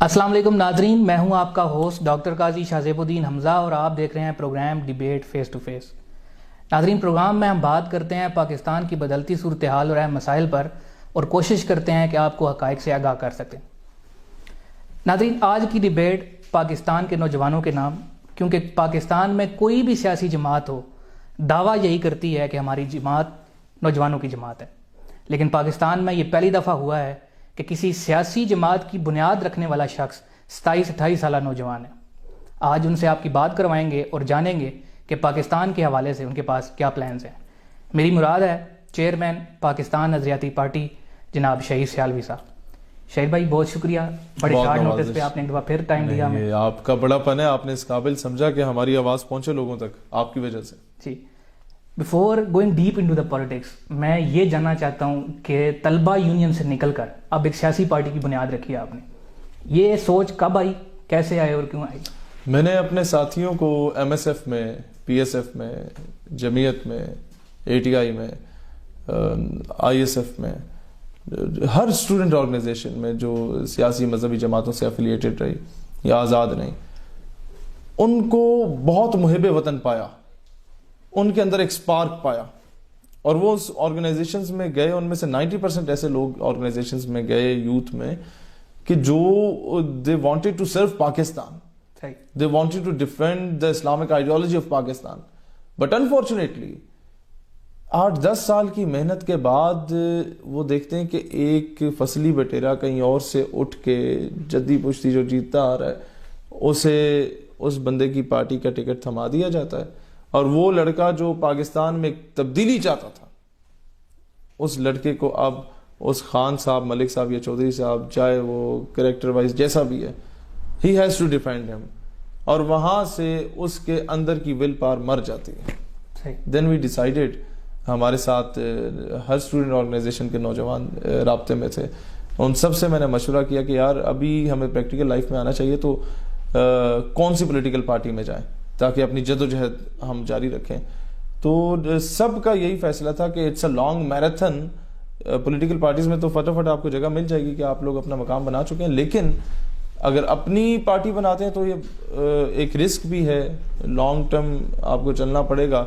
السلام علیکم ناظرین، میں ہوں آپ کا ہوسٹ ڈاکٹر قاضی شاہزیب الدین حمزہ اور آپ دیکھ رہے ہیں programme debate face to face. ناظرین، پروگرام میں ہم بات کرتے ہیں پاکستان کی بدلتی صورتحال اور اہم مسائل پر اور کوشش کرتے ہیں کہ آپ کو حقائق سے آگاہ کر سکیں۔ ناظرین، آج کی ڈیبیٹ پاکستان کے نوجوانوں کے نام، کیونکہ پاکستان میں کوئی بھی سیاسی جماعت ہو دعویٰ یہی کرتی ہے کہ ہماری جماعت نوجوانوں کی جماعت ہے، لیکن پاکستان میں یہ پہلی دفعہ ہوا ہے کہ کسی سیاسی جماعت کی بنیاد رکھنے والا شخص 27-28 سالہ نوجوان ہے۔ آج ان سے آپ کی بات کروائیں گے اور جانیں گے کہ پاکستان کے حوالے سے ان کے پاس کیا پلانز ہیں۔ میری مراد ہے چیئرمین پاکستان نظریاتی پارٹی جناب شہید سیالوی صاحب۔ شہید بھائی، بہت شکریہ، بڑے شارٹ نوٹس پہ آپ نے ایک دفعہ پھر ٹائم دیا ہمیں۔ آپ کا بڑا پن ہے، آپ نے اس قابل سمجھا کہ ہماری آواز پہنچے لوگوں تک آپ کی وجہ سے۔ جی، before going deep into the politics, میں یہ جاننا چاہتا ہوں کہ طلبہ یونین سے نکل کر اب ایک سیاسی پارٹی کی بنیاد رکھی ہے آپ نے، یہ سوچ کب آئی، کیسے آئے اور کیوں آئی؟ میں نے اپنے ساتھیوں کو ایم ایس ایف میں، پی ایس ایف میں، جمعیت میں، اے ٹی آئی میں، آئی ایس ایف میں، ہر اسٹوڈنٹ آرگنائزیشن میں جو سیاسی مذہبی جماعتوں سے افیلیٹڈ رہی یا آزاد رہی، ان کو بہت محب وطن پایا، ان کے اندر ایک سپارک پایا، اور وہ اس آرگنائزیشنز میں گئے۔ ان میں سے 90% ایسے لوگ آرگنائزیشنز میں گئے یوتھ میں کہ جو they wanted to serve Pakistan, they wanted to defend the Islamic ideology of Pakistan, but unfortunately 8-10 سال کی محنت کے بعد وہ دیکھتے ہیں کہ ایک فصلی بٹیرا کہیں اور سے اٹھ کے جدی پشتی جو جیتتا آ رہا ہے اسے اس بندے کی پارٹی کا ٹکٹ تھما دیا جاتا ہے، اور وہ لڑکا جو پاکستان میں تبدیلی چاہتا تھا، اس لڑکے کو اب اس خان صاحب، ملک صاحب یا چودھری صاحب، چاہے وہ کریکٹر وائز جیسا بھی ہے، he has to defend him، اور وہاں سے اس کے اندر کی ول پاور مر جاتی ہے۔ then we decided، ہمارے ساتھ ہر اسٹوڈنٹ آرگنائزیشن کے نوجوان رابطے میں تھے، ان سب سے میں نے مشورہ کیا کہ یار ابھی ہمیں پریکٹیکل لائف میں آنا چاہیے، تو کون سی پولیٹیکل پارٹی میں جائیں تاکہ اپنی جد و جہد ہم جاری رکھیں۔ تو سب کا یہی فیصلہ تھا کہ it's a long marathon, political parties میں تو فٹافٹ آپ کو جگہ مل جائے گی کہ آپ لوگ اپنا مقام بنا چکے ہیں، لیکن اگر اپنی پارٹی بناتے ہیں تو یہ ایک رسک بھی ہے، لانگ ٹرم آپ کو چلنا پڑے گا،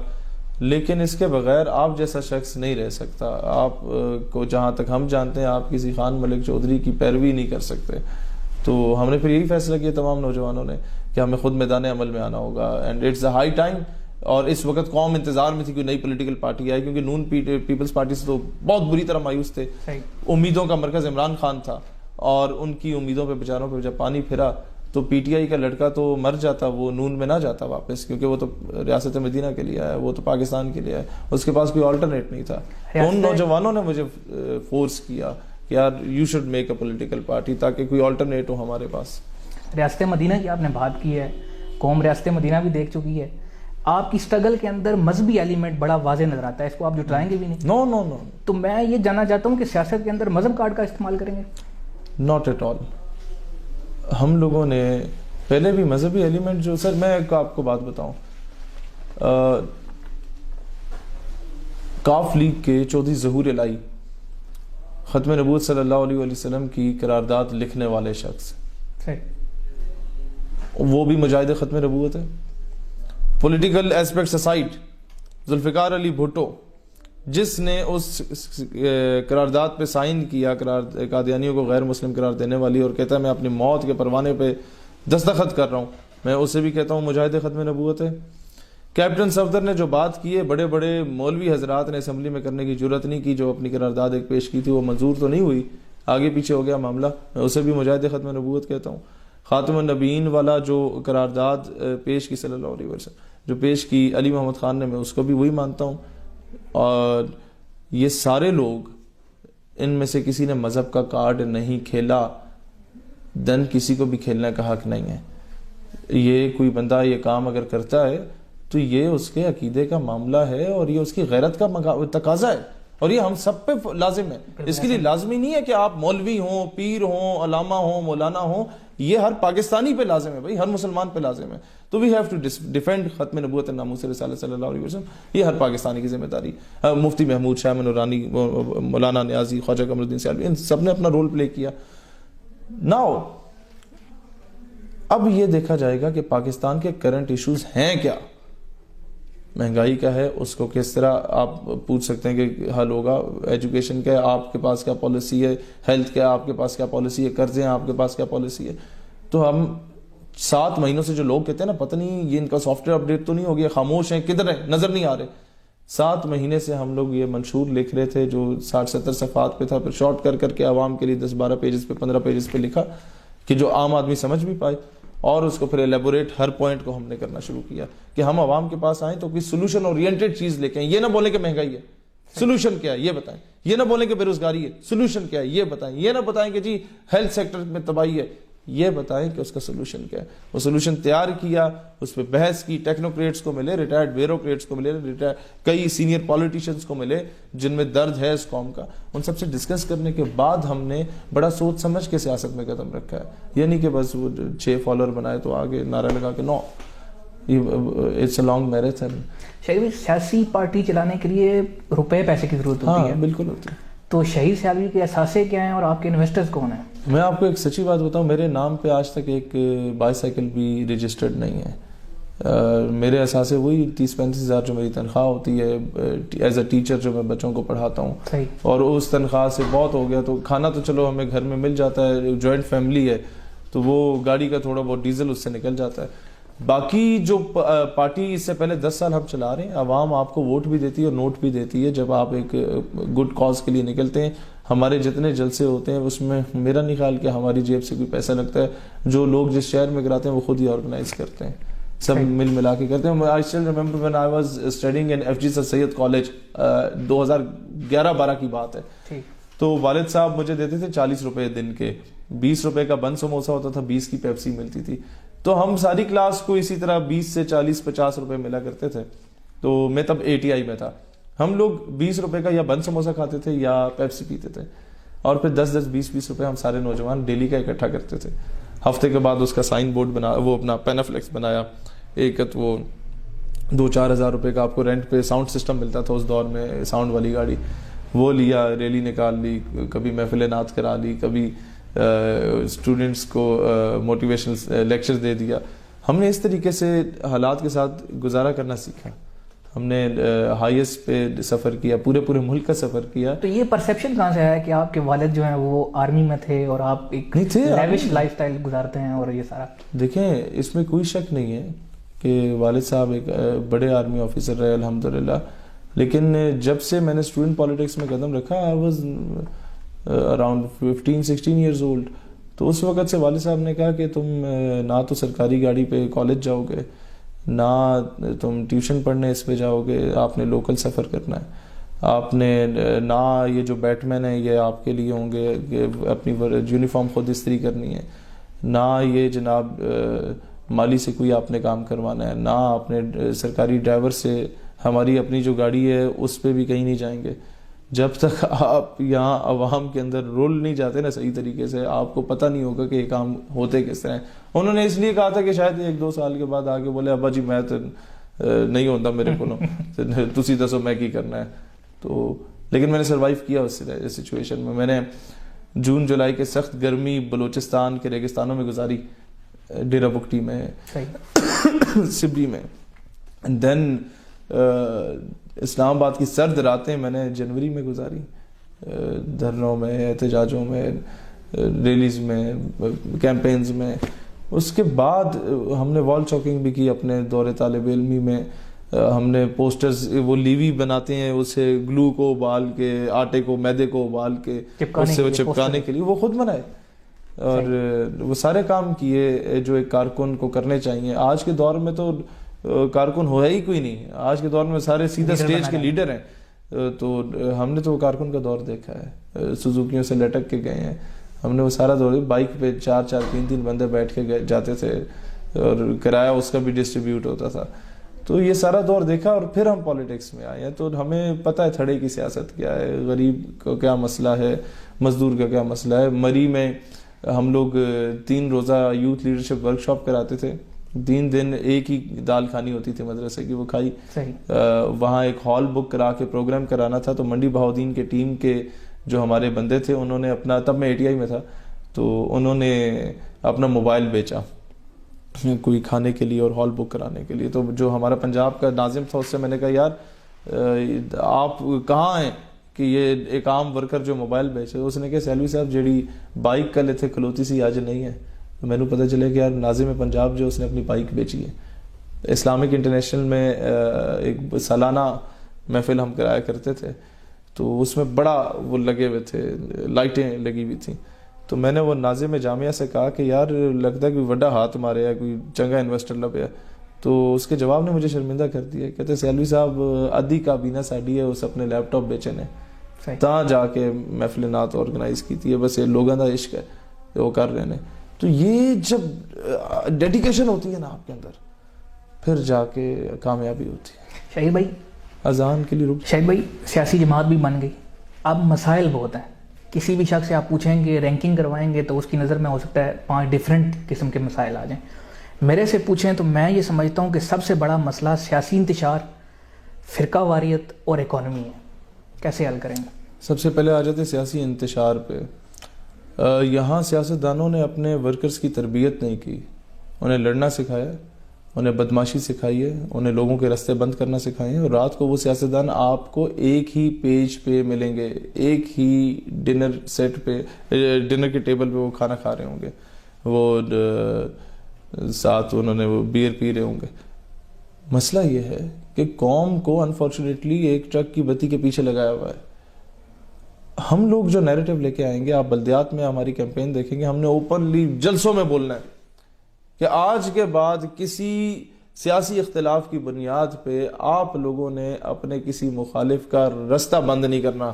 لیکن اس کے بغیر آپ جیسا شخص نہیں رہ سکتا۔ آپ کو جہاں تک ہم جانتے ہیں آپ کسی خان ملک چودھری کی پیروی نہیں کر سکتے۔ تو ہم نے پھر یہی فیصلہ کیا تمام نوجوانوں نے کہ ہمیں خود میدان عمل میں آنا ہوگا، and it's a high time. اور اس وقت قوم انتظار میں تھی کہ نئی پولیٹیکل پارٹی آئی، کیونکہ نون پیپلز پارٹی سے تو بہت بری طرح مایوس تھے، امیدوں کا مرکز عمران خان تھا، اور ان کی امیدوں پہ بیچاروں پہ جب پانی پھرا تو پی ٹی آئی کا لڑکا تو مر جاتا، وہ نون میں نہ جاتا واپس، کیونکہ وہ تو ریاست مدینہ کے لیے آیا، وہ تو پاکستان کے لیے آیا، اس کے پاس کوئی آلٹرنیٹ نہیں تھا۔ تو ان نوجوانوں نے مجھے فورس کیا کہ یار you should make a political party تاکہ کوئی آلٹرنیٹ ہو ہمارے پاس۔ ریاست مدینہ کی آپ نے بات کی ہے، قوم ریاست مدینہ بھی دیکھ چکی ہے، آپ کی سٹرگل کے اندر مذہبی ایلیمنٹ بڑا واضح نظر آتا ہے، اس کو آپ جٹلائیں گے بھی نہیں؟ نو نو نو۔ تو میں یہ جاننا چاہتا ہوں کہ سیاست کے اندر مذہب کارڈ کا استعمال کریں گے؟ Not at all. ہم لوگوں نے پہلے بھی مذہبی ایلیمنٹ جو، سر میں آپ کو بات بتاؤں، کاف لیگ کے چودھری ظہور الہی ختم نبوت صلی اللہ علیہ وسلم کی قرارداد لکھنے والے شخص، وہ بھی مجاہد ختم نبوت ہے۔ Political aspects aside, Zulfiqar Ali Bhutto جس نے اس قرارداد پہ سائن کیا، قادیانیوں کو غیر مسلم قرار دینے والی، اور کہتا ہے میں اپنی موت کے پروانے پہ دستخط کر رہا ہوں، میں اسے بھی کہتا ہوں مجاہد ختم نبوت ہے۔ کیپٹن صفدر نے جو بات کی ہے، بڑے بڑے مولوی حضرات نے اسمبلی میں کرنے کی جرت نہیں کی، جو اپنی قرارداد ایک پیش کی تھی وہ منظور تو نہیں ہوئی، آگے پیچھے ہو گیا معاملہ، میں اسے بھی مجاہد ختم نبوت کہتا ہوں۔ خاتم النبیین والا جو قرارداد پیش کی صلی اللہ علیہ وسلم جو پیش کی علی محمد خان نے، میں اس کو بھی وہی مانتا ہوں۔ اور یہ سارے لوگ، ان میں سے کسی نے مذہب کا کارڈ نہیں کھیلا، دن کسی کو بھی کھیلنے کا حق نہیں ہے۔ یہ کوئی بندہ یہ کام اگر کرتا ہے تو یہ اس کے عقیدے کا معاملہ ہے، اور یہ اس کی غیرت کا تقاضا ہے، اور یہ ہم سب پہ لازم ہے۔ اس کے لیے لازمی نہیں ہے کہ آپ مولوی ہوں، پیر ہوں، علامہ ہوں، مولانا ہوں، یہ ہر پاکستانی پہ لازم ہے بھائی، ہر مسلمان پہ لازم ہے۔ تو وی ہیو ٹو ڈیفینڈ ختم نبوت ناموس رسالت صلی اللہ علیہ وسلم، یہ ہر پاکستانی کی ذمہ داری۔ مفتی محمود شاہ نورانی، مولانا نیازی، خواجہ قمر الدین سیالوی، ان سب نے اپنا رول پلے کیا۔ ناؤ اب یہ دیکھا جائے گا کہ پاکستان کے کرنٹ ایشوز ہیں کیا. مہنگائی کا ہے, اس کو کس طرح آپ پوچھ سکتے ہیں کہ حل ہوگا. ایجوکیشن کا ہے, آپ کے پاس کیا پالیسی ہے. ہیلتھ کا ہے, آپ کے پاس کیا پالیسی ہے. قرضے ہیں, آپ کے پاس کیا پالیسی ہے. تو ہم 7 مہینوں سے جو لوگ کہتے ہیں نا پتہ نہیں یہ ان کا سافٹ ویئر اپڈیٹ تو نہیں ہو گیا, خاموش ہیں, کدھر ہیں, نظر نہیں آ رہے. 7 مہینے سے ہم لوگ یہ منشور لکھ رہے تھے جو 60-70 صفحات پہ تھا, پھر شارٹ کر کے عوام کے لیے 10-12 پیجز پہ 15 پیجز پہ لکھا کہ جو عام آدمی سمجھ بھی پائے, اور اس کو پھر ایلیبوریٹ ہر پوائنٹ کو ہم نے کرنا شروع کیا کہ ہم عوام کے پاس آئیں تو کوئی سولوشن اورینٹڈ چیز لے کے آئیں. یہ نہ بولیں کہ مہنگائی ہے, سولوشن کیا ہے یہ بتائیں. یہ نہ بولیں کہ بے روزگاری ہے, سولوشن کیا ہے یہ بتائیں. یہ نہ بتائیں کہ جی ہیلتھ سیکٹر میں تباہی ہے, یہ بتائیں کہ اس کا سولوشن کیا ہے. وہ سولوشن تیار کیا, اس پہ بحث کی, ٹیکنوکریٹس کو ملے, ریٹائرڈ بیوروکریٹس کو ملے, کئی سینئر پولیٹیشنز کو ملے جن میں درد ہے اس قوم کا. ان سب سے ڈسکس کرنے کے بعد ہم نے بڑا سوچ سمجھ کے سیاست میں قدم رکھا ہے. یہ نہیں کہ بس وہ 6 فالوور بنائے تو آگے نعرہ لگا کے, نو, اٹس اے لانگ میراتھن. شہید سیاسی پارٹی چلانے کے لیے روپے پیسے کی ضرورت ہوتی ہے. بالکل ہوتی ہے. تو شہید سیالوی کے اثاثے کیا ہیں اور آپ کے انویسٹرز کون ہیں؟ میں آپ کو ایک سچی بات بتاؤں, میرے نام پہ آج تک ایک بائی سائیکل بھی رجسٹرڈ نہیں ہے. میرے اثاثے وہی 30-35 ہزار جو میری تنخواہ ہوتی ہے ایز اے ٹیچر جو میں بچوں کو پڑھاتا ہوں, اور اس تنخواہ سے بہت ہو گیا. تو کھانا تو چلو ہمیں گھر میں مل جاتا ہے, جوائنٹ فیملی ہے تو وہ گاڑی کا تھوڑا بہت ڈیزل اس سے نکل جاتا ہے. باقی جو پارٹی اس سے پہلے 10 سال ہم چلا رہے ہیں, عوام آپ کو ووٹ بھی دیتی ہے اور نوٹ بھی دیتی ہے جب آپ ایک گڈ کاز کے لیے نکلتے ہیں. ہمارے جتنے جلسے ہوتے ہیں اس میں میرا نہیں خیال کہ ہماری جیب سے کوئی پیسہ لگتا ہے. جو لوگ جس شہر میں کراتے ہیں وہ خود ہی آرگنائز کرتے ہیں, سب مل ملا کے کرتے ہیں. I still remember when I was studying in FG Sir Syed College, 2011-12 کی بات ہے. تو والد صاحب مجھے دیتے تھے 40 روپے دن کے, 20 روپے کا بن سموسا ہوتا تھا, 20 کی پیپسی ملتی تھی. تو ہم ساری کلاس کو اسی طرح 20 سے 40-50 روپے ملا کرتے تھے. تو میں تب ATI میں تھا. ہم لوگ 20 روپے کا یا بن سموسا کھاتے تھے یا پیپسی پیتے تھے, اور پھر 10-10 20-20 روپے ہم سارے نوجوان ڈیلی کا اکٹھا کرتے تھے. ہفتے کے بعد اس کا سائن بورڈ بنا, وہ اپنا پینافلیکس بنایا. ایک وہ 2-4 ہزار روپے کا آپ کو رینٹ پہ ساؤنڈ سسٹم ملتا تھا اس دور میں, ساؤنڈ والی گاڑی, وہ لیا, ریلی نکال لی, کبھی محفل نعت کرا لی, کبھی اسٹوڈنٹس کو موٹیویشنل لیکچر دے دیا. ہم نے اس طریقے سے حالات کے ساتھ گزارا کرنا سیکھا. ہم نے ہائیسٹ پہ سفر کیا, پورے ملک کا سفر کیا. تو یہ پرسیپشن کہاں سے آیا کہ آپ کے والد جو ہیں وہ آرمی میں تھے اور آپ ایک لیوش لائف سٹائل گزارتے ہیں اور یہ سارا؟ دیکھیں, اس میں کوئی شک نہیں ہے کہ والد صاحب ایک بڑے آرمی آفیسر رہے الحمدللہ, لیکن جب سے میں نے اسٹوڈنٹ پالیٹکس میں قدم رکھا, I was around 15-16 years old. تو اس وقت سے والد صاحب نے کہا کہ تم نہ تو سرکاری گاڑی پہ کالج جاؤ گے, نہ تم ٹیوشن پڑھنے اس پہ جاؤ گے, آپ نے لوکل سفر کرنا ہے. آپ نے نہ یہ جو بیٹ مین ہے یہ آپ کے لیے ہوں گے, اپنی یونیفارم خود استری کرنی ہے, نہ یہ جناب مالی سے کوئی آپ نے کام کروانا ہے, نہ آپ نے سرکاری ڈرائیور سے, ہماری اپنی جو گاڑی ہے اس پہ بھی کہیں نہیں جائیں گے. جب تک آپ یہاں عوام کے اندر رول نہیں جاتے نا صحیح طریقے سے, آپ کو پتہ نہیں ہوگا کہ یہ کام ہوتے کس طرح ہیں. انہوں نے اس لیے کہا تھا کہ شاید 1-2 سال کے بعد آگے بولے ابا جی میں تو نہیں ہوتا میرے کو, تسی دسو میں کی کرنا ہے. تو لیکن میں نے سروائیو کیا اس سچویشن میں. میں نے جون جولائی کے سخت گرمی بلوچستان کے ریگستانوں میں گزاری, ڈیرہ بگٹی میں, سبری میں. دین اسلام آباد کی سرد راتیں میں نے جنوری میں گزاری, دھرنوں میں, احتجاجوں میں, ریلیز میں, کیمپینز میں. اس کے بعد ہم نے وال چاکنگ بھی کی اپنے دور طالب علمی میں. ہم نے پوسٹرز, وہ لیوی بناتے ہیں, اسے گلو کو ابال کے, آٹے کو, میدے کو ابال کے اس سے وہ چپکانے کے لیے وہ خود بنائے, اور وہ سارے کام کیے جو ایک کارکن کو کرنے چاہیے. آج کے دور میں تو کارکن ہو ہی کوئی نہیں, آج کے دور میں سارے سیدھا سٹیج کے لیڈر ہیں. تو ہم نے تو وہ کارکن کا دور دیکھا ہے, سوزوکیوں سے لٹک کے گئے ہیں. ہم نے وہ سارا دور, بائک پہ 4-4 3-3 بندے بیٹھ کے جاتے تھے, اور کرایہ اس کا بھی ڈسٹریبیوٹ ہوتا تھا. تو یہ سارا دور دیکھا, اور پھر ہم پالیٹکس میں آئے ہیں. تو ہمیں پتہ ہے تھڑے کی سیاست کیا ہے, غریب کا کیا مسئلہ ہے, مزدور کا کیا مسئلہ ہے. مری میں ہم لوگ 3 روزہ یوتھ لیڈرشپ ورکشاپ کراتے تھے. 3 دن ایک ہی دال کھانی ہوتی تھی مدرسے کی, وہ کھائی. وہاں ایک ہال بک کرا کے پروگرام کرانا تھا. تو منڈی بہاؤدین کے ٹیم کے جو ہمارے بندے تھے, انہوں نے اپنا, تب میں ATI میں تھا, تو انہوں نے اپنا موبائل بیچا کوئی کھانے کے لیے اور ہال بک کرانے کے لیے. تو جو ہمارا پنجاب کا ناظم تھا اس سے میں نے کہا یار آپ کہاں ہیں کہ یہ ایک عام ورکر جو موبائل بیچے. اس نے کہا سیلوی صاحب جیڑی بائک کل اتنے کھلوتی سی آج نہیں ہے. میں نے پتہ چلے کہ یار ناظم پنجاب جو اس نے اپنی بائک بیچی ہے. اسلامک انٹرنیشنل میں ایک سالانہ محفل ہم کرایا کرتے تھے تو اس میں بڑا وہ لگے ہوئے تھے, لائٹیں لگی ہوئی تھیں. تو میں نے وہ ناظم جامعہ سے کہا کہ یار لگتا ہے کوئی بڑا ہاتھ مارے ہے, کوئی چنگا انویسٹر لبیا. تو اس کے جواب نے مجھے شرمندہ کر دیا. کہتے سیلوی صاحب ادھی کابینہ ساڈی ہے اس اپنے لیپ ٹاپ بیچے نے تاں جا کے محفل نعت آرگنائز کی تھی. بس یہ لوگوں کا عشق ہے وہ کر رہے ہیں. تو یہ جب ڈیڈیکیشن ہوتی ہے نا آپ کے اندر پھر جا کے کامیابی ہوتی ہے. شاہد بھائی اذان کے لیے رک. شاہد بھائی سیاسی جماعت بھی بن گئی, اب مسائل بہت ہیں. کسی بھی شخص سے آپ پوچھیں گے رینکنگ کروائیں گے تو اس کی نظر میں ہو سکتا ہے 5 ڈیفرنٹ قسم کے مسائل آ جائیں. میرے سے پوچھیں تو میں یہ سمجھتا ہوں کہ سب سے بڑا مسئلہ سیاسی انتشار, فرقہ واریت اور اکانومی ہے. کیسے حل کریں گے؟ سب سے پہلے آ جاتے سیاسی انتشار پہ. یہاں سیاستدانوں نے اپنے ورکرز کی تربیت نہیں کی, انہیں لڑنا سکھایا, انہیں بدماشی سکھائی ہے, انہیں لوگوں کے راستے بند کرنا سکھائے ہیں. اور رات کو وہ سیاستدان آپ کو ایک ہی پیج پہ ملیں گے, ایک ہی ڈنر سیٹ پہ, ڈنر کے ٹیبل پہ وہ کھانا کھا رہے ہوں گے, وہ ساتھ انہوں نے وہ بیئر پی رہے ہوں گے. مسئلہ یہ ہے کہ قوم کو انفارچونیٹلی ایک ٹرک کی بتی کے پیچھے لگایا ہوا ہے. ہم لوگ جو نیریٹو لے کے آئیں گے, آپ بلدیات میں ہماری کیمپین دیکھیں گے, ہم نے اوپنلی جلسوں میں بولنا ہے کہ آج کے بعد کسی سیاسی اختلاف کی بنیاد پہ آپ لوگوں نے اپنے کسی مخالف کا رستہ بند نہیں کرنا.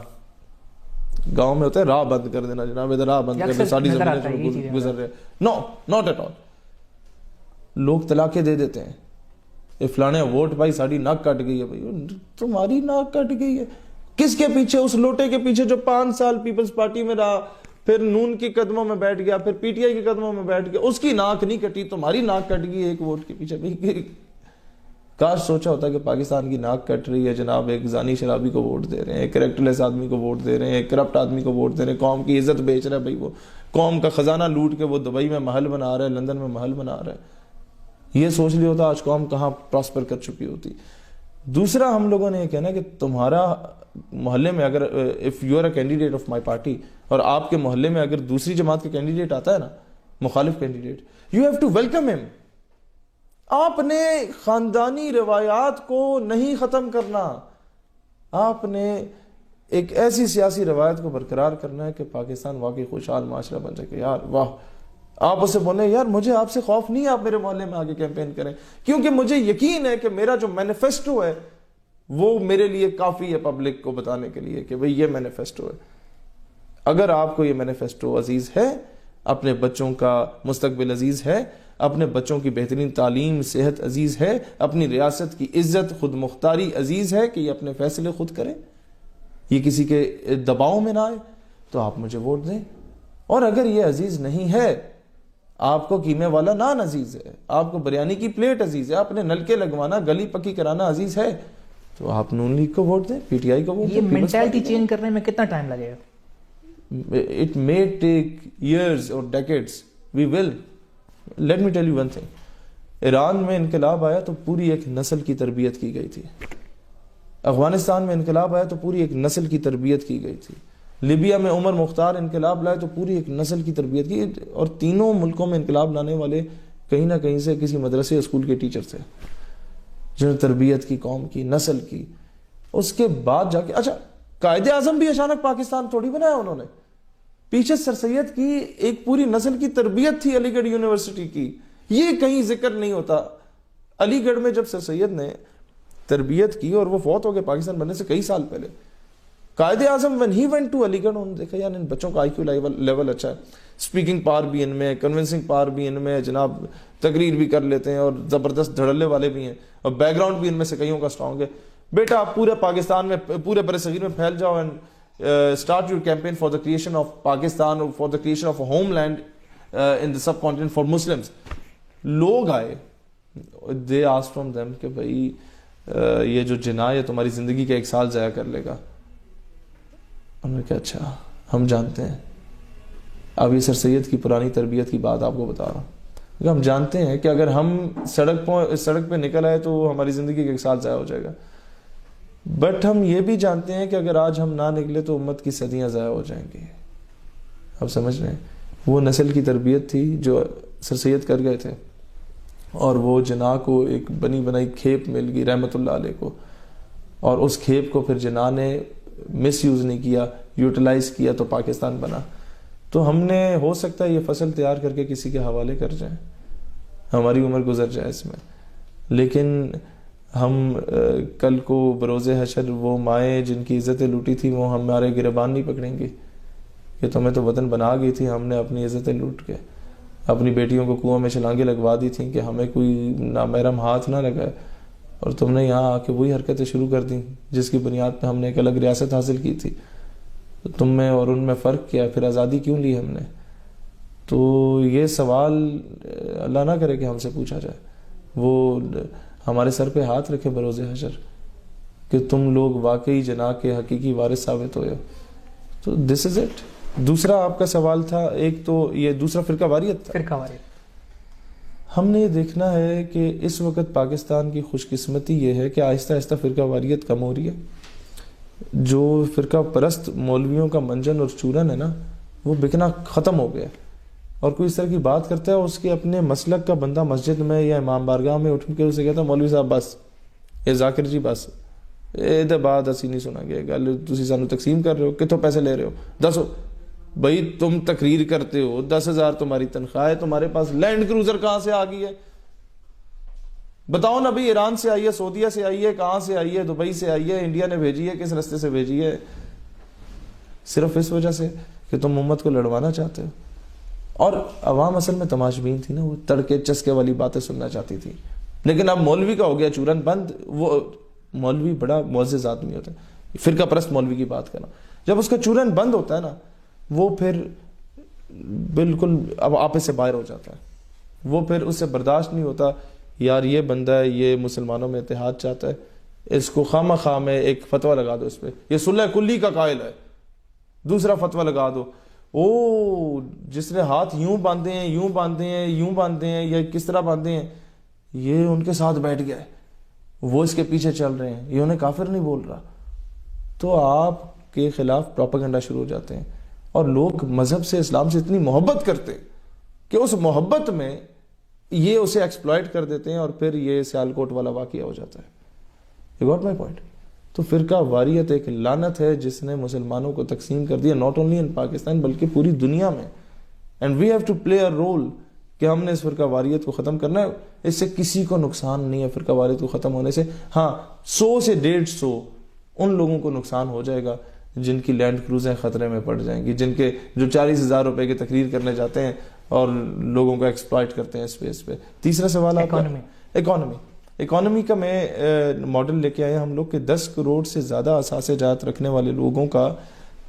گاؤں میں ہوتا ہے راہ بند کر دینا, جناب ادھر راہ بند کر دینا, ساری زمینیں گزر رہے. نو, ناٹ ایٹ آل. لوگ طلاقیں دے دیتے ہیں, فلانے ووٹ بھائی ساری ناک کٹ گئی ہے. بھائی تمہاری ناک کٹ گئی ہے کس کے پیچھے؟ اس لوٹے کے پیچھے جو 5 سال پیپلز پارٹی میں رہا, پھر نون کی قدموں میں بیٹھ گیا, پھر پی ٹی آئی کے قدموں میں بیٹھ گیا. اس کی ناک نہیں کٹی, تمہاری ناک کٹ گئی ایک ووٹ کے پیچھے. کاش سوچا ہوتا کہ پاکستان کی ناک کٹ رہی ہے جناب, ایک زانی شرابی کو ووٹ دے رہے ہیں, ایک کریکٹر لیس آدمی کو ووٹ دے رہے ہیں, ایک کرپٹ آدمی کو ووٹ دے رہے ہیں, قوم کی عزت بیچ رہا ہے. بھائی وہ قوم کا خزانہ لوٹ کے وہ دبئی میں محل بنا رہا ہے, لندن میں محل بنا رہا ہے. یہ سوچ لیا ہوتا آج قوم کہاں پراسپر کر چکی ہوتی. دوسرا ہم لوگوں نے یہ کہنا کہ تمہارا محلے میں اگر if you are a candidate of my party اور آپ کے محلے میں اگر دوسری جماعت کا کینڈیڈیٹ آتا ہے نا, مخالف candidate, you have to welcome him. آپ نے خاندانی روایات کو نہیں ختم کرنا, آپ نے ایک ایسی سیاسی روایت کو برقرار کرنا ہے کہ پاکستان واقعی خوشحال معاشرہ بن سکے. یار واہ, آپ اسے بولیں یار مجھے آپ سے خوف نہیں ہے, آپ میرے محلے میں آگے کیمپین کریں, کیونکہ مجھے یقین ہے کہ میرا جو مینیفیسٹو ہے وہ میرے لیے کافی ہے پبلک کو بتانے کے لیے کہ بھئی یہ مینیفیسٹو ہے. اگر آپ کو یہ مینیفیسٹو عزیز ہے, اپنے بچوں کا مستقبل عزیز ہے, اپنے بچوں کی بہترین تعلیم صحت عزیز ہے, اپنی ریاست کی عزت خود مختاری عزیز ہے کہ یہ اپنے فیصلے خود کریں, یہ کسی کے دباؤ میں نہ آئے, تو آپ مجھے ووٹ دیں. اور اگر یہ عزیز نہیں ہے, آپ کو قیمے والا نان عزیز ہے, آپ کو بریانی کی پلیٹ عزیز ہے, اپنے نلکے لگوانا گلی پکی کرانا عزیز ہے, تو آپ نون لیگ کو ووٹ دیں, پی ٹی آئی کو ووٹ دیں. یہ مینٹالٹی چینج کرنے میں کتنا ٹائم لگے گا؟ It may take years or decades. We will. Let me tell you one thing. Iran میں انقلاب آیا تو پوری ایک نسل کی تربیت کی گئی تھی. افغانستان میں انقلاب آیا تو پوری ایک نسل کی تربیت کی گئی تھی. لیبیا میں عمر مختار انقلاب لائے تو پوری ایک نسل کی تربیت کی, اور تینوں ملکوں میں انقلاب لانے والے کہیں نہ کہیں سے کسی مدرسے اسکول کے ٹیچر تھے, جنہوں نے تربیت کی قوم کی, نسل کی. اس کے بعد جا کے اچھا قائد اعظم بھی اچانک پاکستان تھوڑی بنایا انہوں نے, پیچھے سر سید کی ایک پوری نسل کی تربیت تھی علی گڑھ یونیورسٹی کی, یہ کہیں ذکر نہیں ہوتا. علی گڑھ میں جب سر سید نے تربیت کی اور وہ فوت ہو گئے پاکستان بننے سے کئی سال پہلے, Quaid Azam when he went to علی گڑھ انہوں نے دیکھا یار ان بچوں کا آئی کیو لیول اچھا ہے, اسپیکنگ پاور بھی ان میں, کنونسنگ پاور بھی ان میں, جناب تقریر بھی کر لیتے ہیں اور زبردست دھڑلے والے بھی ہیں, اور بیک گراؤنڈ بھی ان میں سے کئیوں کا اسٹرانگ ہے. بیٹا آپ پورے پاکستان میں پورے بر صغیر میں پھیل جاؤ and start your campaign for the creation of Pakistan, for the creation of a homeland in the subcontinent for Muslims. لوگ آئے, دے آسک فرام دیم کہ بھائی یہ جو جناح ہے تمہاری زندگی کا 1 سال ضائع کر لے گا. انہوں نے کہا اچھا ہم جانتے ہیں. اب یہ سر سید کی پرانی تربیت کی بات آپ کو بتا رہا ہوں. کیونکہ ہم جانتے ہیں کہ اگر ہم سڑک پہ نکل آئے تو ہماری زندگی کا 1 سال ضائع ہو جائے گا. بٹ ہم یہ بھی جانتے ہیں کہ اگر آج ہم نہ نکلے تو امت کی صدیاں ضائع ہو جائیں گی. آپ سمجھ رہے ہیں؟ وہ نسل کی تربیت تھی جو سر سید کر گئے تھے, اور وہ جناح کو ایک بنی بنائی کھیپ مل گئی رحمت اللہ علیہ کو, اور اس کھیپ کو پھر جناح نے مس یوز نہیں کیا, یوٹیلائز کیا تو پاکستان بنا. تو ہم نے ہو سکتا ہے یہ فصل تیار کر کے کسی کے حوالے کر جائیں, ہماری عمر گزر جائے اس میں, لیکن ہم کل کو بروز حشر وہ مائیں جن کی عزتیں لوٹی تھی وہ ہمارے گریبان نہیں پکڑیں گی کہ تمہیں تو وطن بنا گئی تھی, ہم نے اپنی عزتیں لوٹ کے اپنی بیٹیوں کو کنواں میں چھلانگیں لگوا دی تھیں کہ ہمیں کوئی نامحرم ہاتھ نہ لگائے, اور تم نے یہاں آ کے وہی حرکتیں شروع کر دیں جس کی بنیاد پہ ہم نے ایک الگ ریاست حاصل کی تھی. تو تم میں اور ان میں فرق کیا, پھر آزادی کیوں لی ہم نے؟ تو یہ سوال اللہ نہ کرے کہ ہم سے پوچھا جائے, وہ ہمارے سر پہ ہاتھ رکھے بروز حشر کہ تم لوگ واقعی جناح کے حقیقی وارث ثابت ہوئے. تو دس از اٹ. دوسرا آپ کا سوال تھا, ایک تو یہ دوسرا فرقہ واریت تھا. فرقہ واریت ہم نے یہ دیکھنا ہے کہ اس وقت پاکستان کی خوش قسمتی یہ ہے کہ آہستہ آہستہ فرقہ واریت کم ہو رہی ہے. جو فرقہ پرست مولویوں کا منجن اور چورن ہے نا, وہ بکنا ختم ہو گیا. اور کوئی اس طرح کی بات کرتا ہے, اس کے اپنے مسلک کا بندہ مسجد میں یا امام بارگاہ میں اٹھ کے اسے کہتا ہے مولوی صاحب بس, یہ ذاکر جی بس, یہ بات اسی نہیں سنا گیا, گل تسی سانو تقسیم کر رہے ہو, کتوں پیسے لے رہے ہو, دسو بھائی تم تقریر کرتے ہو, 10,000 تمہاری تنخواہ ہے, تمہارے پاس لینڈ کروزر کہاں سے آ گئی ہے؟ بتاؤ نا بھائی, ایران سے آئی ہے, سعودیہ سے آئی ہے, کہاں سے آئی ہے, دبئی سے آئی ہے, انڈیا نے بھیجی ہے, کس رستے سے بھیجی ہے؟ صرف اس وجہ سے کہ تم امت کو لڑوانا چاہتے ہو. اور عوام اصل میں تماشبین تھی نا, وہ تڑکے چسکے والی باتیں سننا چاہتی تھی. لیکن اب مولوی کا ہو گیا چورن بند. وہ مولوی بڑا معزز آدمی ہوتا ہے, فرقہ پرست مولوی کی بات کرنا, جب اس کا چورن بند ہوتا ہے نا, وہ پھر بالکل اب آپے سے باہر ہو جاتا ہے. وہ پھر اس سے برداشت نہیں ہوتا, یار یہ بندہ ہے, یہ مسلمانوں میں اتحاد چاہتا ہے, اس کو خواہ مخواہ میں ایک فتویٰ لگا دو اس پہ, یہ صلح کلی کا قائل ہے, دوسرا فتویٰ لگا دو, او جس نے ہاتھ یوں باندھے ہیں, یوں باندھے ہیں, یوں باندھے ہیں, یا کس طرح باندھے ہیں, یہ ان کے ساتھ بیٹھ گیا ہے, وہ اس کے پیچھے چل رہے ہیں, یہ انہیں کافر نہیں بول رہا. تو آپ کے خلاف پروپیگنڈا شروع ہو جاتے ہیں, اور لوگ مذہب سے, اسلام سے اتنی محبت کرتے ہیں کہ اس محبت میں یہ اسے ایکسپلائٹ کر دیتے ہیں, اور پھر یہ سیالکوٹ والا واقعہ ہو جاتا ہے. You got my point. تو فرقہ واریت ایک لعنت ہے جس نے مسلمانوں کو تقسیم کر دیا, ناٹ اونلی ان پاکستان بلکہ پوری دنیا میں. And we have to play a role کہ ہم نے اس فرقہ واریت کو ختم کرنا ہے. اس سے کسی کو نقصان نہیں ہے فرقہ واریت کو ختم ہونے سے. ہاں 100 سے 150 ان لوگوں کو نقصان ہو جائے گا جن کی لینڈ کروزیں خطرے میں پڑ جائیں گی, جو 40,000 روپے کی تقریر کرنے جاتے ہیں اور لوگوں کو ایکسپلائٹ کرتے ہیں اسپیس پہ. تیسرا سوال آپ کا اکانومی کا میں ماڈل لے کے آئے ہم لوگ کہ 10 کروڑ سے زیادہ اثاثے جات رکھنے والے لوگوں کا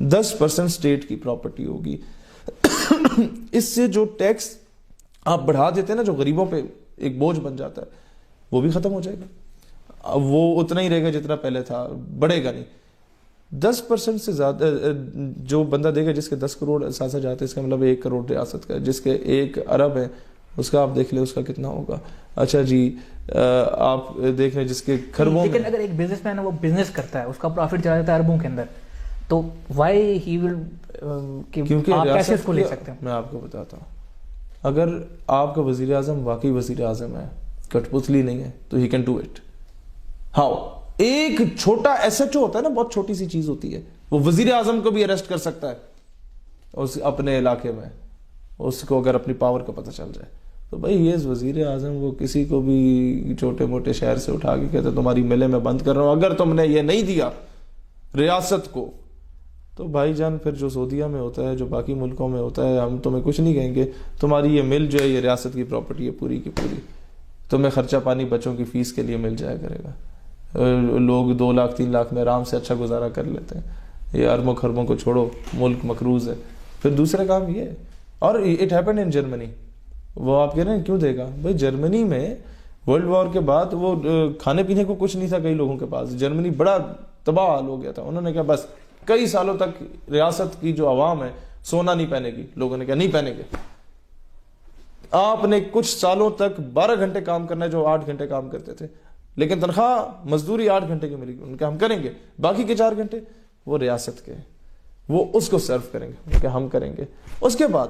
10% اسٹیٹ کی پراپرٹی ہوگی. اس سے جو ٹیکس آپ بڑھا دیتے ہیں نا, جو غریبوں پہ ایک بوجھ بن جاتا ہے, وہ بھی ختم ہو جائے گا. اب وہ اتنا ہی رہے گا جتنا پہلے تھا, بڑھے گا نہیں. 10% سے زیادہ جو بندہ دے گا, جس کے 10 کروڑ اثاثہ جاتے ہیں, اس کا مطلب 1 کروڑ ریاست کا, جس کے 1 ارب ہے اس کا آپ دیکھ لیں اس کا کتنا ہوگا. اچھا جی آپ دیکھ لیں جس کے خربوں. لیکن اگر ایک بزنس مین ہے وہ بزنس کرتا ہے, اس کا پروفٹ چلا جاتا ہے اربوں کے اندر, تو وائی ہی ول, کیونکہ آپ کیسے اس کو لے سکتے ہیں؟ میں آپ کو بتاتا ہوں, اگر آپ کا وزیر اعظم واقعی وزیر اعظم ہے, کٹ پتلی نہیں ہے, تو he can do it. How? ایک چھوٹا ایس ایچ او ہوتا ہے نا, بہت چھوٹی سی چیز ہوتی ہے, وہ وزیر اعظم کو بھی اریسٹ کر سکتا ہے اس اپنے علاقے میں, اس کو اگر اپنی پاور کا پتہ چل جائے. تو بھائی یہ وزیر اعظم وہ کسی کو بھی چھوٹے موٹے شہر سے اٹھا کے کہتے تمہاری ملیں میں بند کر رہا ہوں, اگر تم نے یہ نہیں دیا ریاست کو, تو بھائی جان پھر جو سعودیہ میں ہوتا ہے, جو باقی ملکوں میں ہوتا ہے, ہم تمہیں کچھ نہیں کہیں گے, تمہاری یہ مل جو ہے یہ ریاست کی پراپرٹی ہے پوری کی پوری, تمہیں خرچہ پانی بچوں کی فیس کے لیے مل جایا کرے گا. لوگ 2 لاکھ 3 لاکھ میں آرام سے اچھا گزارا کر لیتے ہیں. یہ اربوں خربوں کو چھوڑو, ملک مقروض ہے. پھر دوسرا کام یہ, اور اٹ ہیپنڈ ان جرمنی. وہ آپ کہہ رہے ہیں کیوں دے گا, بھائی جرمنی میں ورلڈ وار کے بعد وہ کھانے پینے کو کچھ نہیں تھا کئی لوگوں کے پاس, جرمنی بڑا تباہ حال ہو گیا تھا. انہوں نے کہا بس کئی سالوں تک ریاست کی جو عوام ہے سونا نہیں پہنے گی. لوگوں نے کہا نہیں پہنے گے. آپ نے کچھ سالوں تک 12 گھنٹے کام کرنا ہے جو 8 گھنٹے کام کرتے تھے, لیکن تنخواہ مزدوری 8 گھنٹے کی ملے گی, ان کا ہم کریں گے, باقی کے 4 گھنٹے وہ ریاست کے, وہ اس کو سرو کریں گے, ان کا ہم کریں گے. اس کے بعد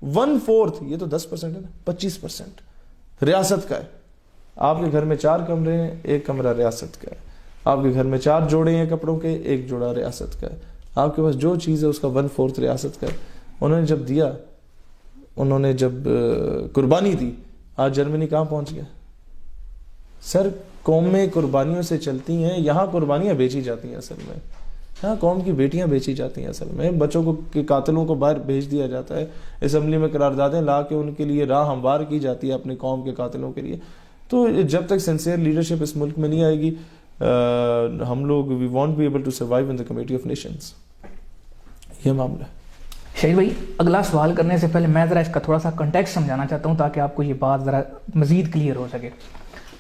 1/4, یہ تو 10% ہے نا, 25% ریاست کا ہے. آپ کے گھر میں 4 کمرے ہیں, 1 کمرہ ریاست کا ہے. آپ کے گھر میں 4 جوڑے ہیں کپڑوں کے, 1 جوڑا ریاست کا ہے. آپ کے پاس جو چیز ہے اس کا 1/4 ریاست کا ہے. انہوں نے جب دیا, انہوں نے جب قربانی دی, آج جرمنی کہاں پہنچ گیا؟ سر قومیں قربانیوں سے چلتی ہیں, یہاں قربانیاں بیچی جاتی ہیں اصل میں, یہاں قوم کی بیٹیاں بیچی جاتی ہیں اصل میں. بچوں کو کے قاتلوں کو باہر بھیج دیا جاتا ہے, اسمبلی میں قراردادیں لا کے ان کے لیے راہ ہموار کی جاتی ہے اپنی قوم کے قاتلوں کے لیے. تو جب تک سنسیئر لیڈرشپ اس ملک میں نہیں آئے گی, ہم لوگ we want be able to survive in the comity of nations. یہ معاملہ ہے. شہید بھائی, اگلا سوال کرنے سے پہلے میں ذرا اس کا تھوڑا سا کنٹیکسٹ سمجھانا چاہتا ہوں تاکہ آپ کو یہ بات ذرا مزید کلیئر ہو سکے.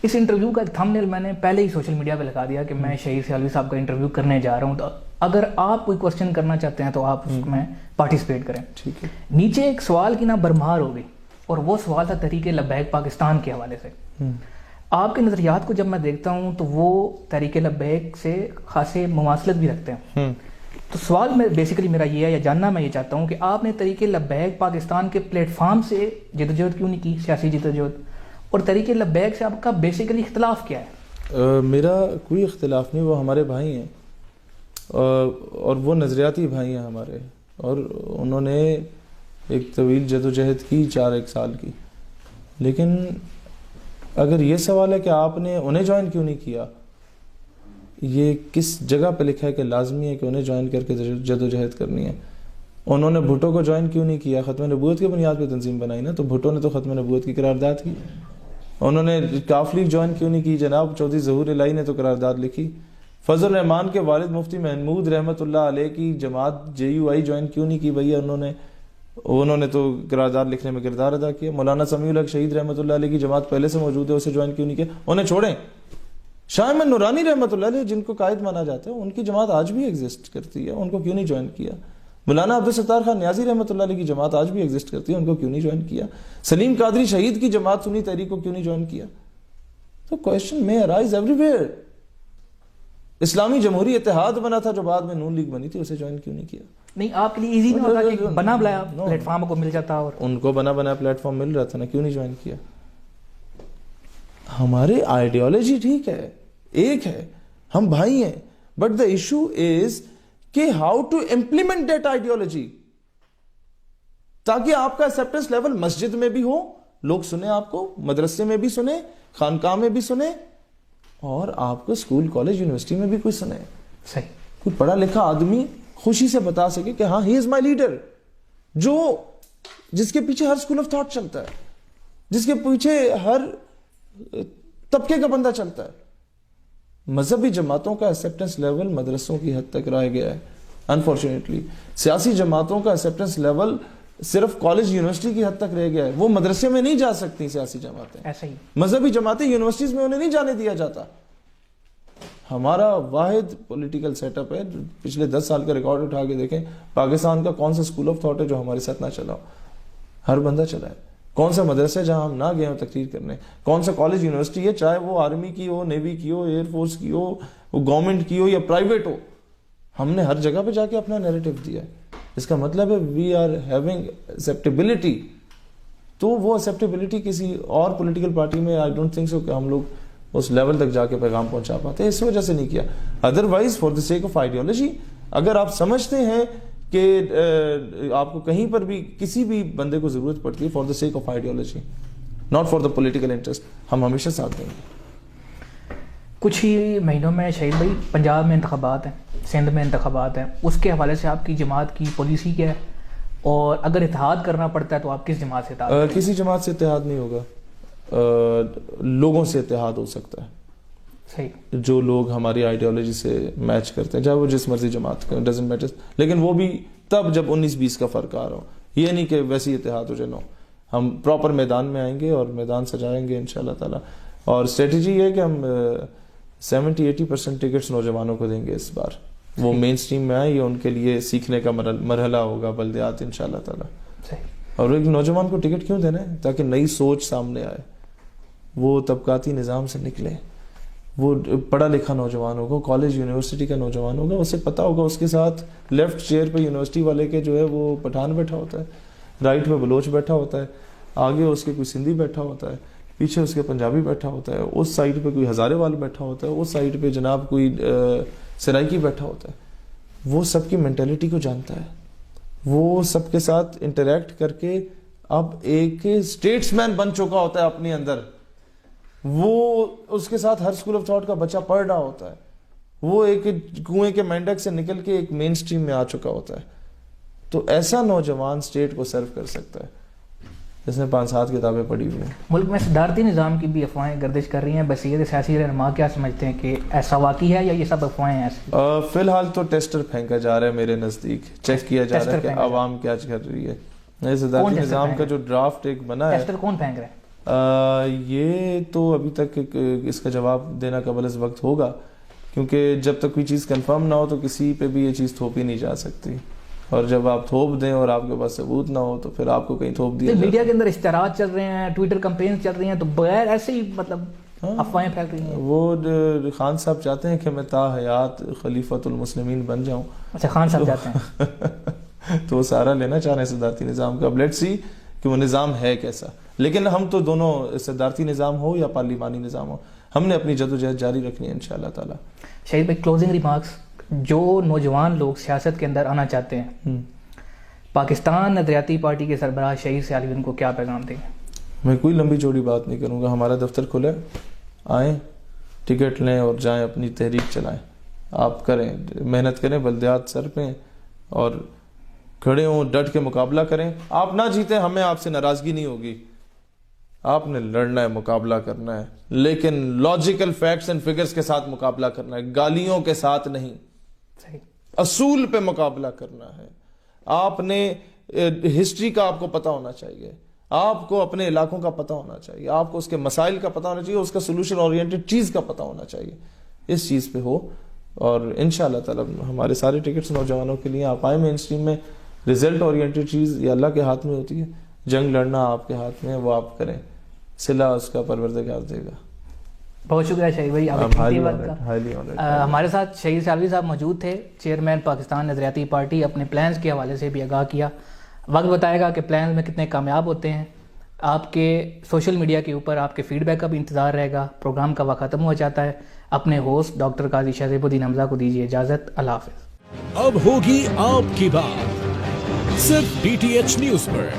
اس انٹرویو کا ایک تھم نیل میں نے پہلے ہی سوشل میڈیا پہ لگا دیا کہ میں شہید سیالوی صاحب کا انٹرویو کرنے جا رہا ہوں, تو اگر آپ کوئی کوشچن کرنا چاہتے ہیں تو آپ اس میں پارٹیسپیٹ کریں. ٹھیک ہے. نیچے ایک سوال کی نا برمار ہو گئی, اور وہ سوال تھا تحریک لبیک پاکستان کے حوالے سے. آپ کے نظریات کو جب میں دیکھتا ہوں تو وہ تحریک لبیک سے خاصے مماثلت بھی رکھتے ہیں. تو سوال میں بیسیکلی میرا یہ ہے, یا جاننا میں یہ چاہتا ہوں کہ آپ نے تحریک لبیک پاکستان کے پلیٹ فارم سے جدوجہد کیوں نہیں کی, سیاسی جدوجہد, اور تحریک لبیک سے آپ کا بیسیکلی اختلاف کیا ہے؟ میرا کوئی اختلاف نہیں, وہ ہمارے بھائی ہیں اور وہ نظریاتی بھائی ہیں ہمارے, اور انہوں نے ایک طویل جدوجہد کی 4 سال کی. لیکن اگر یہ سوال ہے کہ آپ نے انہیں جوائن کیوں نہیں کیا, یہ کس جگہ پہ لکھا ہے کہ لازمی ہے کہ انہیں جوائن کر کے جدوجہد کرنی ہے؟ انہوں نے بھٹو کو جوائن کیوں نہیں کیا؟ ختم نبوت کی بنیاد پہ تنظیم بنائی نا, تو بھٹو نے تو ختم نبوت کی قرارداد کی. انہوں نے کاف لیگ جوائن کیوں نہیں کی؟ جناب چودھری ظہور الہی نے تو قرارداد لکھی. فضل الرحمان کے والد مفتی محمود رحمۃ اللہ علیہ کی جماعت JUI جوائن کیوں نہیں کی بھیا؟ انہوں نے تو قرارداد لکھنے میں کردار ادا کیا. مولانا سمیع الحق شہید رحمۃ اللہ علیہ کی جماعت پہلے سے موجود ہے, اسے جوائن کیوں نہیں کیا؟ انہیں چھوڑیں. شاہ احمد نورانی رحمۃ اللہ علیہ جن کو قائد مانا جاتا ہے, ان کی جماعت آج بھی ایگزسٹ کرتی ہے, ان کو کیوں نہیں جوائن کیا؟ مولانا عبدالستار خان نیازی رحمۃ اللہ علیہ کی جماعت آج بھی ایگزسٹ کرتی ہے, ان کو کیوں نہیں جوائن کیا؟ سلیم قادری شہید کی جماعت سنی تحریک کو کیوں نہیں جوائن کیا؟ تو کوشچن میں ارائز ایوری ویئر. اسلامی جمہوری اتحاد بنا تھا جو بعد میں نون لیگ بنی تھی, اسے جوائن کیوں نہیں کیا؟ نہیں, آپ کے لیے ایزی نہیں ہوتا کہ بنا بلایا پلیٹ فارم کو مل جاتا؟ اور ان کو بنا بنایا پلیٹ فارم مل رہا تھا نا, کیوں نہیں جوائن کیا؟ ہماری آئیڈیالوجی ٹھیک ہے, ایک ہے, ہم بھائی ہیں, بٹ دا ایشو از کہ how to implement that ideology, تاکہ آپ کا ایکسیپٹنس لیول مسجد میں بھی ہو, لوگ سنیں آپ کو, مدرسے میں بھی سنیں, خانقاہ میں بھی سنیں, اور آپ کو اسکول کالج یونیورسٹی میں بھی کوئی سنے. صحیح. کوئی پڑھا لکھا آدمی خوشی سے بتا سکے کہ ہاں ہی از مائی لیڈر, جس کے پیچھے ہر اسکول آف تھاٹ چلتا ہے, جس کے پیچھے ہر طبقے کا بندہ چلتا ہے. مذہبی جماعتوں کا ایکسیپٹنس لیول مدرسوں کی حد تک رہ گیا ہے انفارچونیٹلی. سیاسی جماعتوں کا ایکسیپٹنس لیول صرف کالج یونیورسٹی کی حد تک رہ گیا ہے, وہ مدرسے میں نہیں جا سکتی سیاسی جماعتیں. ایسا ہی مذہبی جماعتیں یونیورسٹیز میں انہیں نہیں جانے دیا جاتا. ہمارا واحد پولیٹیکل سیٹ اپ ہے, پچھلے 10 سال کا ریکارڈ اٹھا کے دیکھیں, پاکستان کا کون سا اسکول آف تھاٹ ہے جو ہمارے ساتھ نہ چلا ہو؟ ہر بندہ چلا ہے. کون سا مدرسہ جہاں ہم نہ گئے ہوں تقریر کرنے؟ کون سا کالج یونیورسٹی ہے, چاہے وہ آرمی کی ہو, نیوی کی ہو, ایئر فورس کی ہو, وہ گورنمنٹ کی ہو یا پرائیویٹ ہو, ہم نے ہر جگہ پہ جا کے اپنا نیریٹو دیا ہے. اس کا مطلب ہے وی آر ہیونگ ایکسیپٹیبلٹی. تو وہ ایکسیپٹیبلٹی کسی اور پولیٹیکل پارٹی میں آئی ڈونٹ تھنک سو کہ ہم لوگ اس لیول تک جا کے پیغام پہنچا پاتے, اس وجہ سے نہیں کیا. Otherwise for the sake of ideology, اگر آپ سمجھتے ہیں کہ آپ کو کہیں پر بھی کسی بھی بندے کو ضرورت پڑتی ہے for the sake of ideology, not for the political interest, ہم ہمیشہ ساتھ دیں گے. کچھ ہی مہینوں میں شہید بھائی پنجاب میں انتخابات ہیں, سندھ میں انتخابات ہیں, اس کے حوالے سے آپ کی جماعت کی پالیسی کیا ہے؟ اور اگر اتحاد کرنا پڑتا ہے تو آپ کس جماعت سے اتحاد؟ کسی جماعت سے اتحاد نہیں ہوگا, لوگوں سے اتحاد ہو سکتا ہے. صحیح. جو لوگ ہماری آئیڈیالوجی سے میچ کرتے ہیں, چاہے وہ جس مرضی جماعت کا, ڈزنٹ میٹر, لیکن وہ بھی تب جب 19-20 کا فرق آ رہا ہو. یہ نہیں کہ ویسی اتحاد ہو جائے. نو, ہم پراپر میدان میں آئیں گے اور میدان سجائیں گے انشاءاللہ تعالی. اور اسٹریٹجی یہ ہے کہ ہم 70-80% ٹکٹس نوجوانوں کو دیں گے اس بار. وہ مین سٹریم میں آئیں, یہ ان کے لیے سیکھنے کا مرحلہ ہوگا بلدیات انشاءاللہ تعالی. اور ایک نوجوان کو ٹکٹ کیوں دینا ہے؟ تاکہ نئی سوچ سامنے آئے، وہ طبقاتی نظام سے نکلے، وہ پڑھا لکھا نوجوان ہوگا، کالج یونیورسٹی کا نوجوان ہوگا، اسے پتہ ہوگا اس کے ساتھ لیفٹ چیئر پہ یونیورسٹی والے کے جو ہے وہ پٹھان بیٹھا ہوتا ہے، رائٹ پہ بلوچ بیٹھا ہوتا ہے، آگے اس کے کوئی سندھی بیٹھا ہوتا ہے، پیچھے اس کے پنجابی بیٹھا ہوتا ہے، اس سائڈ پہ کوئی ہزارے وال بیٹھا ہوتا ہے، اس سائڈ پہ جناب کوئی سرائکی بیٹھا ہوتا ہے. وہ سب کی مینٹیلٹی کو جانتا ہے، وہ سب کے ساتھ انٹریکٹ کر کے اب ایک اسٹیٹس مین بن چکا ہوتا ہے اپنے اندر. وہ اس کے ساتھ ہر اسکول آف تھاٹ کا بچہ پڑھ رہا ہوتا ہے، وہ ایک کنویں کے مینڈک سے نکل کے ایک مین سٹریم میں آ چکا ہوتا ہے. تو ایسا نوجوان اسٹیٹ کو سرو کر سکتا ہے جس نے 5-7 کتابیں پڑھی ہوئی ہیں. ملک میں صدارتی نظام کی بھی افواہیں گردش کر رہی ہیں، بصیرت سیاسی رہنما کیا سمجھتے ہیں کہ ایسا واقعی ہے یا یہ سب افواہیں ہیں ایسی؟ فی الحال تو ٹیسٹر پھینکا جا رہا ہے میرے نزدیک، چیک کیا جا رہا ہے کہ عوام کیا کر رہی ہے. صدارتی نظام کا جو ڈرافٹ ایک بنا ہے، ٹیسٹر کون پھینک رہا ہے؟ یہ تو ابھی تک اس کا جواب دینا قبل از وقت ہوگا، کیونکہ جب تک کوئی چیز کنفرم نہ ہو تو کسی پہ بھی یہ چیز تھوپی نہیں جا سکتی، اور جب آپ تھوپ دیں اور آپ کے پاس ثبوت نہ ہو تو پھر آپ کو کہیں تھوپ دیا. میڈیا کے اندر اشتہارات چل رہے ہیں، ٹویٹر کمپین چل رہی ہیں، تو بغیر ایسے ہی مطلب افواہیں پھیل رہی ہیں. وہ خان صاحب چاہتے ہیں کہ میں تا حیات خلیفۃ المسلمین بن جاؤں. اچھا، خان صاحب چاہتے ہیں تو وہ سارا لینا چاہ رہے ہیں صدارتی نظام کا. اب لیٹس سی کہ وہ نظام ہے کیسا. لیکن ہم تو دونوں، صدارتی نظام ہو یا پارلیمانی نظام ہو، ہم نے اپنی جدوجہد جاری رکھنی ہے انشاءاللہ تعالی. شہید بھائی، کلوزنگ ریمارکس، جو نوجوان لوگ سیاست کے اندر آنا چاہتے ہیں، پاکستان نظریاتی پارٹی کے سربراہ شہید سیالوی ان کو کیا پیغام دیں گے؟ میں کوئی لمبی چوڑی بات نہیں کروں گا. ہمارا دفتر کھلا ہے، آئیں، ٹکٹ لیں اور جائیں، اپنی تحریک چلائیں. آپ کریں، محنت کریں، بلدیات سر پہ اور کھڑے ہوں، ڈٹ کے مقابلہ کریں. آپ نہ جیتے، ہمیں آپ سے ناراضگی نہیں ہوگی. آپ نے لڑنا ہے، مقابلہ کرنا ہے، لیکن لاجیکل فیکٹس اینڈ فگرز کے ساتھ مقابلہ کرنا ہے، گالیوں کے ساتھ نہیں. اصول پہ مقابلہ کرنا ہے. آپ نے ہسٹری کا آپ کو پتہ ہونا چاہیے، آپ کو اپنے علاقوں کا پتہ ہونا چاہیے، آپ کو اس کے مسائل کا پتہ ہونا چاہیے، اس کا سولوشن اورینٹڈ چیز کا پتہ ہونا چاہیے. اس چیز پہ ہو، اور انشاءاللہ تعالی ہمارے سارے ٹکٹس نوجوانوں کے لیے. آپ آئیں مین اسٹریم میں. رزلٹ اورینٹڈ چیز یہ اللہ کے ہاتھ میں ہوتی ہے، جنگ لڑنا آپ کے ہاتھ میں ہے، وہ آپ کریں، صلہ اس کا پروردگار دے گا. بہت شکریہ شہید بھائی آپ کی وقت کا. ہمارے ساتھ شہید سیالوی صاحب موجود تھے، چیئرمین پاکستان نظریاتی پارٹی. اپنے پلانز کے حوالے سے بھی آگاہ کیا. وقت بتائے گا کہ پلانز میں کتنے کامیاب ہوتے ہیں. آپ کے سوشل میڈیا کے اوپر آپ کے فیڈ بیک کا بھی انتظار رہے گا. پروگرام کا وقت ختم ہو جاتا ہے. اپنے ہوسٹ ڈاکٹر قاضی شہزیب الدین حمزہ کو دیجیے اجازت. اللہ حافظ. اب ہوگی آپ کی بات صرف DTH نیوز پر.